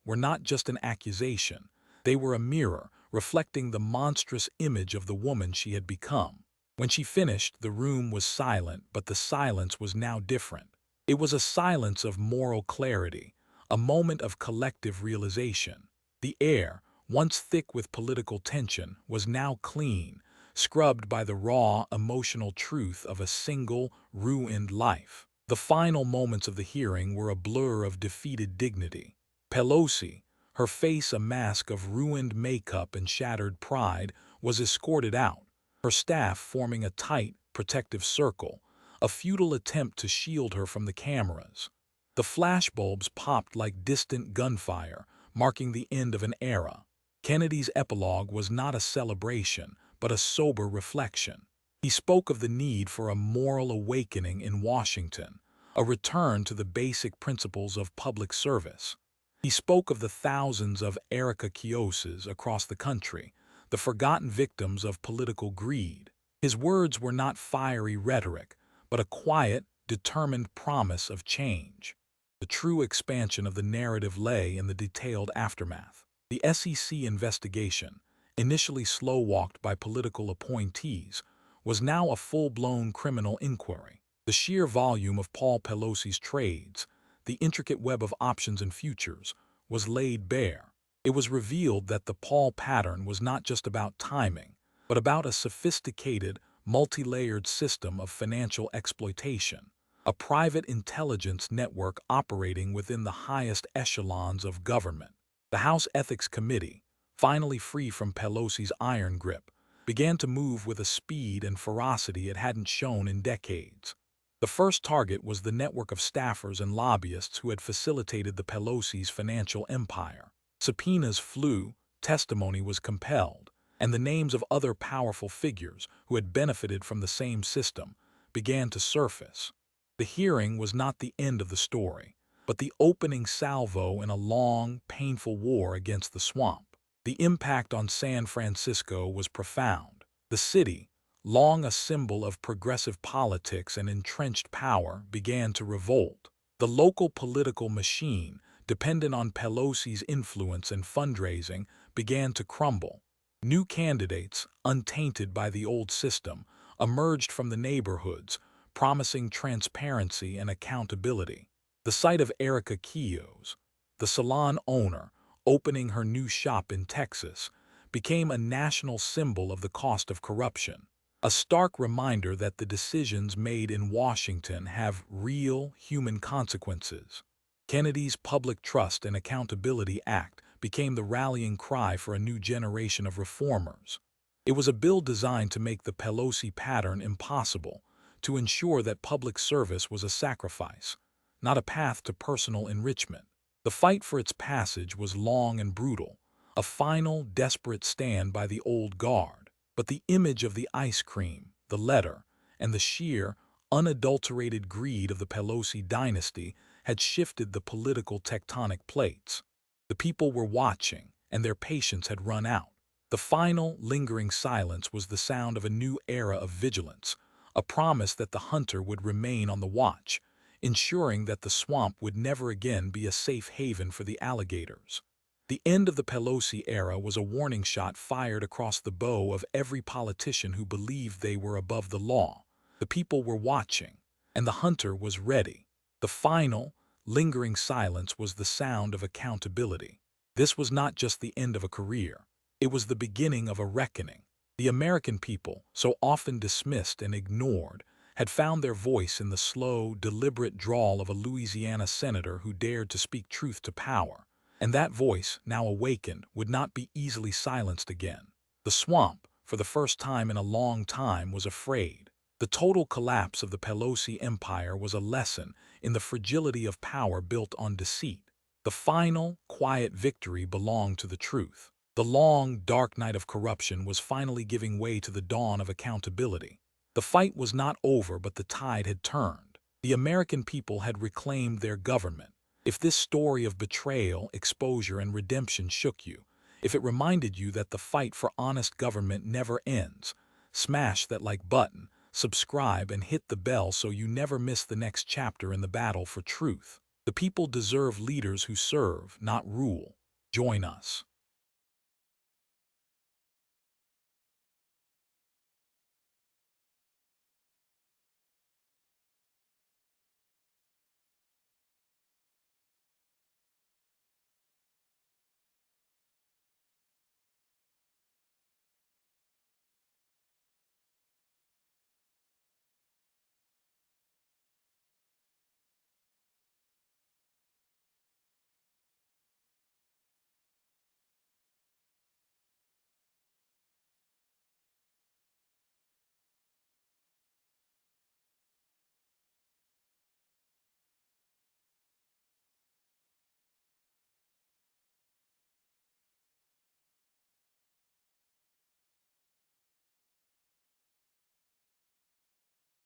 were not just an accusation. They were a mirror, reflecting the monstrous image of the woman she had become." When she finished, the room was silent, but the silence was now different. It was a silence of moral clarity, a moment of collective realization. The air, once thick with political tension, was now clean, scrubbed by the raw, emotional truth of a single, ruined life. The final moments of the hearing were a blur of defeated dignity. Pelosi, her face a mask of ruined makeup and shattered pride, was escorted out, her staff forming a tight, protective circle, a futile attempt to shield her from the cameras. The flashbulbs popped like distant gunfire, marking the end of an era. Kennedy's epilogue was not a celebration, but a sober reflection. He spoke of the need for a moral awakening in Washington, a return to the basic principles of public service. He spoke of the thousands of Erica Keogh's across the country, the forgotten victims of political greed. His words were not fiery rhetoric, but a quiet, determined promise of change. The true expansion of the narrative lay in the detailed aftermath. The SEC investigation, initially slow-walked by political appointees, was now a full-blown criminal inquiry. The sheer volume of Paul Pelosi's trades, the intricate web of options and futures, was laid bare. It was revealed that the Paul pattern was not just about timing, but about a sophisticated, multi-layered system of financial exploitation, a private intelligence network operating within the highest echelons of government. The House Ethics Committee, finally free from Pelosi's iron grip, began to move with a speed and ferocity it hadn't shown in decades. The first target was the network of staffers and lobbyists who had facilitated the Pelosi's financial empire. Subpoenas flew, testimony was compelled, and the names of other powerful figures who had benefited from the same system began to surface. The hearing was not the end of the story, but the opening salvo in a long, painful war against the swamp. The impact on San Francisco was profound. The city, long a symbol of progressive politics and entrenched power, began to revolt. The local political machine, dependent on Pelosi's influence and fundraising, began to crumble. New candidates, untainted by the old system, emerged from the neighborhoods, promising transparency and accountability. The sight of Erica Keogh's, the salon owner, opening her new shop in Texas, became a national symbol of the cost of corruption, a stark reminder that the decisions made in Washington have real human consequences. Kennedy's Public Trust and Accountability Act became the rallying cry for a new generation of reformers. It was a bill designed to make the Pelosi pattern impossible, to ensure that public service was a sacrifice, not a path to personal enrichment. The fight for its passage was long and brutal, a final, desperate stand by the old guard. But the image of the ice cream, the letter, and the sheer, unadulterated greed of the Pelosi dynasty had shifted the political tectonic plates. The people were watching, and their patience had run out. The final, lingering silence was the sound of a new era of vigilance, a promise that the hunter would remain on the watch, ensuring that the swamp would never again be a safe haven for the alligators. The end of the Pelosi era was a warning shot fired across the bow of every politician who believed they were above the law. The people were watching, and the hunter was ready. The final, lingering silence was the sound of accountability. This was not just the end of a career. It was the beginning of a reckoning. The American people, so often dismissed and ignored, had found their voice in the slow, deliberate drawl of a Louisiana senator who dared to speak truth to power. And that voice, now awakened, would not be easily silenced again. The swamp, for the first time in a long time, was afraid. The total collapse of the Pelosi empire was a lesson in the fragility of power built on deceit. The final, quiet victory belonged to the truth. The long, dark night of corruption was finally giving way to the dawn of accountability. The fight was not over, but the tide had turned. The American people had reclaimed their government. If this story of betrayal, exposure, and redemption shook you, if it reminded you that the fight for honest government never ends, smash that like button, subscribe, and hit the bell so you never miss the next chapter in the battle for truth. The people deserve leaders who serve, not rule. Join us.